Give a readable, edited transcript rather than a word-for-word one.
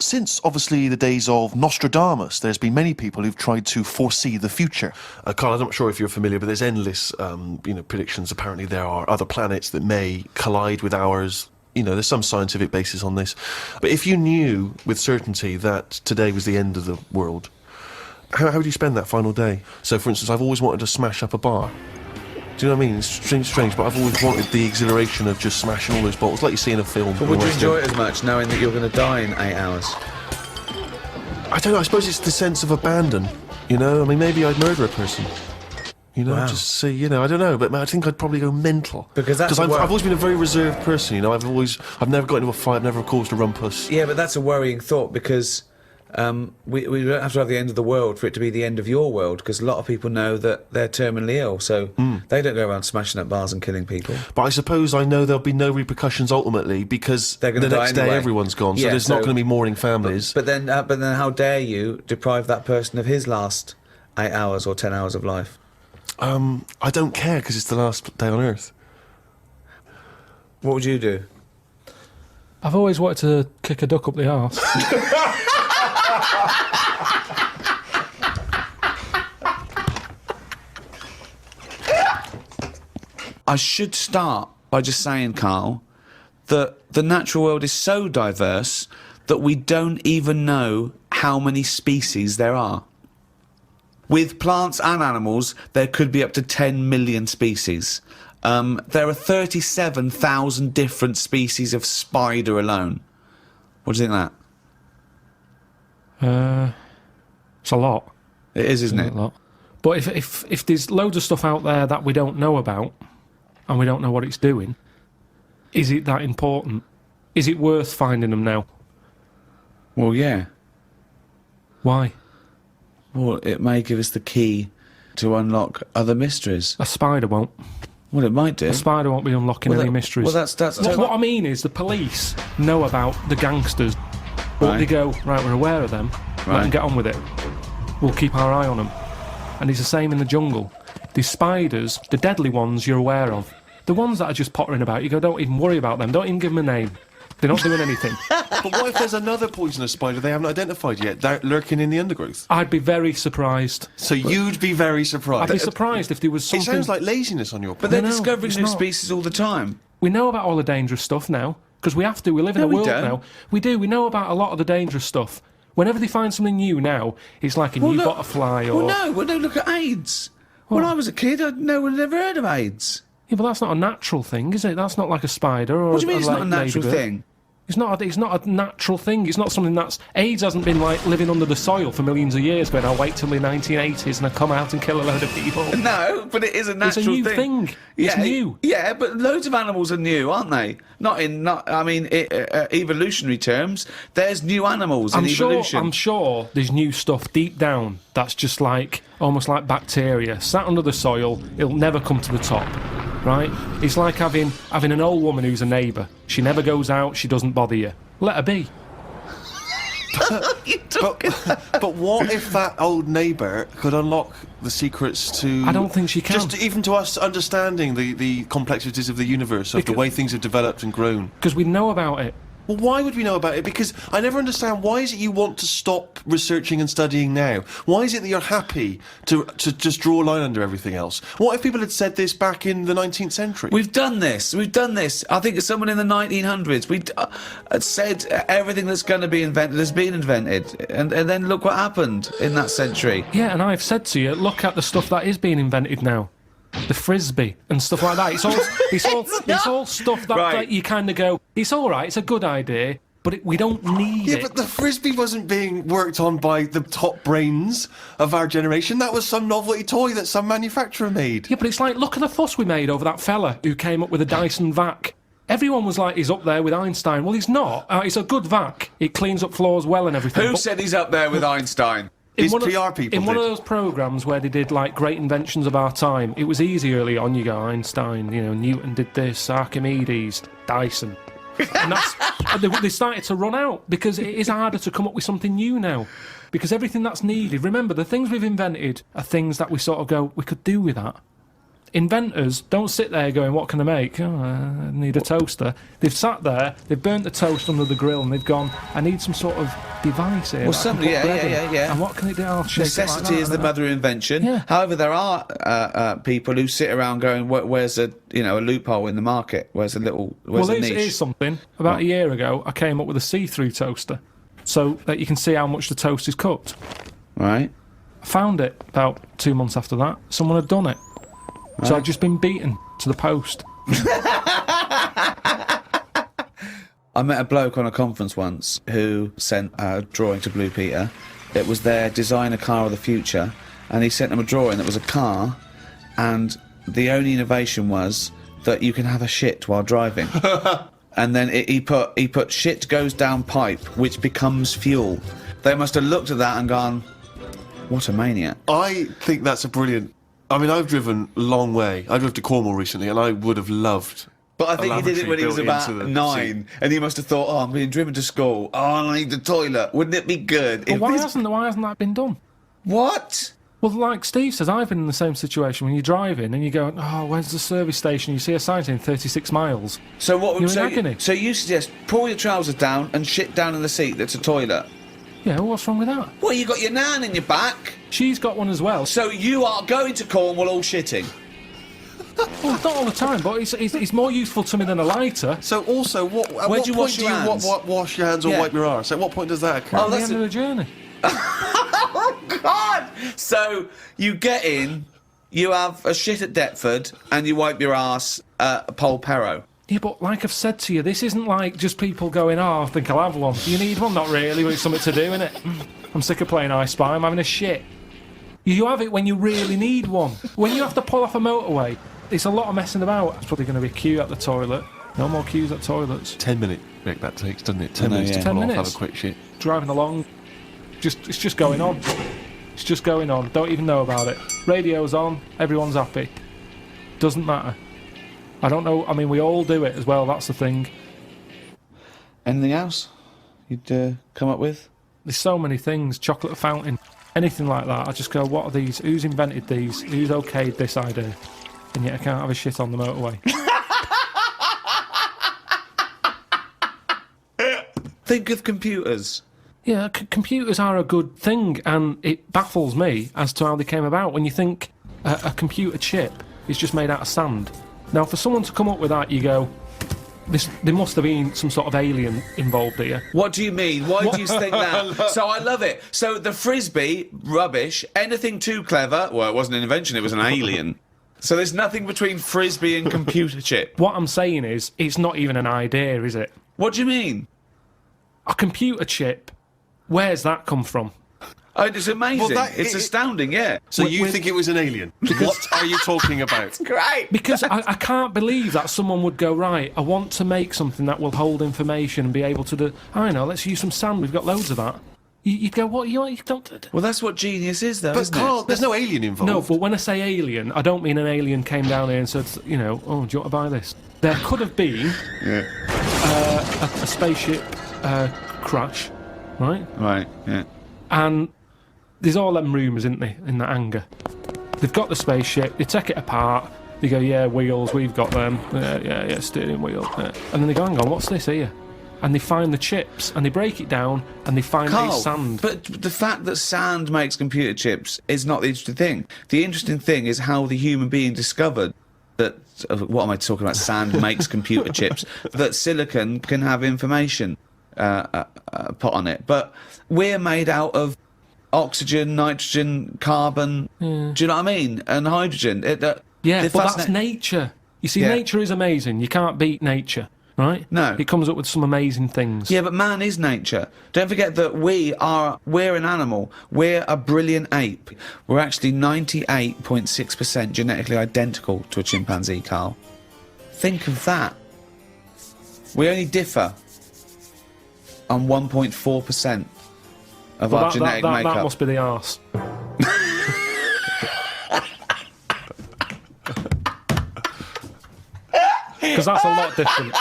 Since, obviously, the days of Nostradamus, there's been many people who've tried to foresee the future. Carl, I'm not sure if you're familiar, but there's endless predictions. Apparently there are other planets that may collide with ours. There's some scientific basis on this. But if you knew with certainty that today was the end of the world, how would you spend that final day? So, for instance, I've always wanted to smash up a bar. Do you know what I mean? It's strange, but I've always wanted the exhilaration of just smashing all those bottles, like you see in a film. But would you enjoy it as much, knowing that you're going to die in 8 hours? I don't know, I suppose it's the sense of abandon, I mean, maybe I'd murder a person. Wow. Just see, I don't know, but I think I'd probably go mental. Because I've always been a very reserved person, I've never got into a fight, I've never caused a rumpus. Yeah, but that's a worrying thought, because we don't have to have the end of the world for it to be the end of your world, because a lot of people know that they're terminally ill, so they don't go around smashing up bars and killing people. But I suppose I know there'll be no repercussions ultimately, because the next day everyone's gone, so there's not going to be mourning families. But then how dare you deprive that person of his last 8 hours or 10 hours of life? I don't care, because it's the last day on Earth. What would you do? I've always wanted to kick a duck up the arse. I should start by just saying, Carl, that the natural world is so diverse that we don't even know how many species there are. With plants and animals, there could be up to 10 million species. There are 37,000 different species of spider alone. What do you think of that? It's a lot. It is, isn't it? A lot. But if there's loads of stuff out there that we don't know about, and we don't know what it's doing, is it that important? Is it worth finding them now? Well, yeah. Why? Well, it may give us the key to unlock other mysteries. A spider won't. Well, it might do. A spider won't be unlocking any mysteries. Well, that's what I mean is the police know about the gangsters, but they go, right, we're aware of them, let them get on with it. We'll keep our eye on them. And it's the same in the jungle. These spiders, the deadly ones you're aware of, the ones that are just pottering about, you go, don't even worry about them, don't even give them a name. They're not doing anything. But what if there's another poisonous spider they haven't identified yet, lurking in the undergrowth? I'd be very surprised. So you'd be very surprised? I'd be surprised if there was something... It sounds like laziness on your part. But they're discovering new species all the time. We know about all the dangerous stuff now, because we have to. We live in a world now. We do. We know about a lot of the dangerous stuff. Whenever they find something new now, it's like a new butterfly or... Well, no, look at AIDS. What? When I was a kid, no one had ever heard of AIDS. Yeah, but that's not a natural thing, is it? That's not like a spider or... What do you mean it's not a natural thing? It's not a natural thing. It's not something that's... AIDS hasn't been, like, living under the soil for millions of years, going, I'll wait till the 1980s and I'll come out and kill a load of people. No, but it is a natural thing. It's a new thing. It's new. Yeah, but loads of animals are new, aren't they? Evolutionary terms, there's new animals in evolution. I'm sure there's new stuff deep down that's just like, almost like bacteria, sat under the soil, it'll never come to the top. Right? It's like having an old woman who's a neighbour. She never goes out, she doesn't bother you. Let her be. But what if that old neighbour could unlock the secrets to... I don't think she can. Just even to us understanding the complexities of the universe, of the way things have developed and grown. Because we know about it. Well, why would we know about it? Because I never understand, why is it you want to stop researching and studying now? Why is it that you're happy to just draw a line under everything else? What if people had said this back in the 19th century? We've done this. I think it's someone in the 1900s. Had said everything that's going to be invented has been invented. And then look what happened in that century. Yeah, and I've said to you, look at the stuff that is being invented now. The frisbee and stuff like that. It's all stuff that like, you kind of go, it's all right, it's a good idea, but we don't need it. Yeah, but the frisbee wasn't being worked on by the top brains of our generation. That was some novelty toy that some manufacturer made. Yeah, but it's like, look at the fuss we made over that fella who came up with a Dyson vac. Everyone was like, he's up there with Einstein. Well, he's not. It's a good vac. It cleans up floors well and everything. Who said he's up there with Einstein? His PR people in one of those programmes where they did like great inventions of our time, it was easy early on. You go, Einstein, Newton did this, Archimedes, Dyson. And they started to run out because it is harder to come up with something new now. Because everything that's needed, remember, the things we've invented are things that we sort of go, we could do with that. Inventors don't sit there going, what can I make? Oh, I need a toaster. They've sat there, they've burnt the toast under the grill and they've gone, I need some sort of device here. Well, that I can somebody, put bread in. yeah. And what can it do? I'll shake it like Necessity that, is the and mother of invention. Yeah. However, there are people who sit around going, "Where's a loophole in the market? Where's a niche?" Here's something. About a year ago, I came up with a see-through toaster, so that you can see how much the toast is cooked. Right. I found it about 2 months after that. Someone had done it, so I'd just been beaten to the post. I met a bloke on a conference once who sent a drawing to Blue Peter. It was their designer car of the future, and he sent them a drawing that was a car, and the only innovation was that you can have a shit while driving. And then he put shit goes down pipe, which becomes fuel. They must have looked at that and gone, what a maniac. I think that's a brilliant... I mean, I've driven a long way. I drove to Cornwall recently, and I would have loved... But I think he did it when he was about lavatory built into the 9, seat. and he must have thought, I'm being driven to school. Oh, I need the toilet. Wouldn't it be good? But if why this- hasn't that been done? What? Well, like Steve says, I've been in the same situation when you're driving and you go, oh, where's the service station? You see a sign saying 36 miles. So what? You're in So, agony. so you suggest pull your trousers down and shit down in the seat that's a toilet? Yeah, well, what's wrong with that? Well, you got your nan in your back. She's got one as well. So you are going to Cornwall all shitting. Well, not all the time, but it's more useful to me than a lighter. So also, at Where what do you point wash do your you hands? wash your hands or Yeah. wipe your arse? At what point does that occur? Oh, At the that's end of the journey. Oh, God! So you get in, you have a shit at Deptford, and you wipe your arse at Polperro. Yeah, but like I've said to you, this isn't like just people going, oh, I think I'll have one. You need one? Not really, but it's something to do, innit? I'm sick of playing I Spy, I'm having a shit. You have it when you really need one. When you have to pull off a motorway, it's a lot of messing about. It's probably going to be a queue at the toilet. No more queues at toilets. 10-minute break that takes, doesn't it? 10 know, minutes yeah. to 10 pull off, minutes. have a quick shit. Driving along, it's just going on. It's just going on. Don't even know about it. Radio's on, everyone's happy. Doesn't matter. I don't know, I mean, we all do it as well, that's the thing. Anything else you'd come up with? There's so many things, chocolate fountain, anything like that. I just go, what are these? Who's invented these? Who's okayed this idea? And yet I can't have a shit on the motorway. Think of computers. Yeah, computers are a good thing, and it baffles me as to how they came about. When you think a computer chip is just made out of sand. Now, for someone to come up with that, you go, there must have been some sort of alien involved here. What do you mean? Why do you think that? So I love it. So the frisbee, rubbish. Anything too clever? Well, it wasn't an invention, it was an alien. So there's nothing between frisbee and computer chip. What I'm saying is, it's not even an idea, is it? What do you mean? A computer chip, where's that come from? Oh, it's amazing. Well, it's astounding, yeah. So With- you with- think it was an alien? What are you talking about? Great. Because I can't believe that someone would go, right, I want to make something that will hold information and be able to do... I know, let's use some sand, we've got loads of that. You'd go, what, you don't... Well, that's what genius is, though, But isn't Carl, it? there's no alien involved. No, but when I say alien, I don't mean an alien came down here and said, you know, oh, do you want to buy this? There could have been a spaceship crash, right? Right, yeah. And there's all them rumours, isn't there, in that hangar. They've got the spaceship, they take it apart, they go, yeah, wheels, we've got them, yeah, steering wheel. Yeah. And then they go, hang on, what's this here? And they find the chips, and they break it down, and they find Carl, it's sand. but the fact that sand makes computer chips is not the interesting thing. The interesting thing is how the human being discovered that, what am I talking about, sand makes computer chips, that silicon can have information put on it. But we're made out of oxygen, nitrogen, carbon, do you know what I mean? And hydrogen. Yeah, they're but that's fascinating. nature. You see, Yeah. nature is amazing. You can't beat nature, right? No. It comes up with some amazing things. Yeah, but man is nature. Don't forget that we're an animal. We're a brilliant ape. We're actually 98.6% genetically identical to a chimpanzee, Carl. Think of that. We only differ on 1.4% of Well, our genetic makeup. that must be the arse. Because that's a lot different.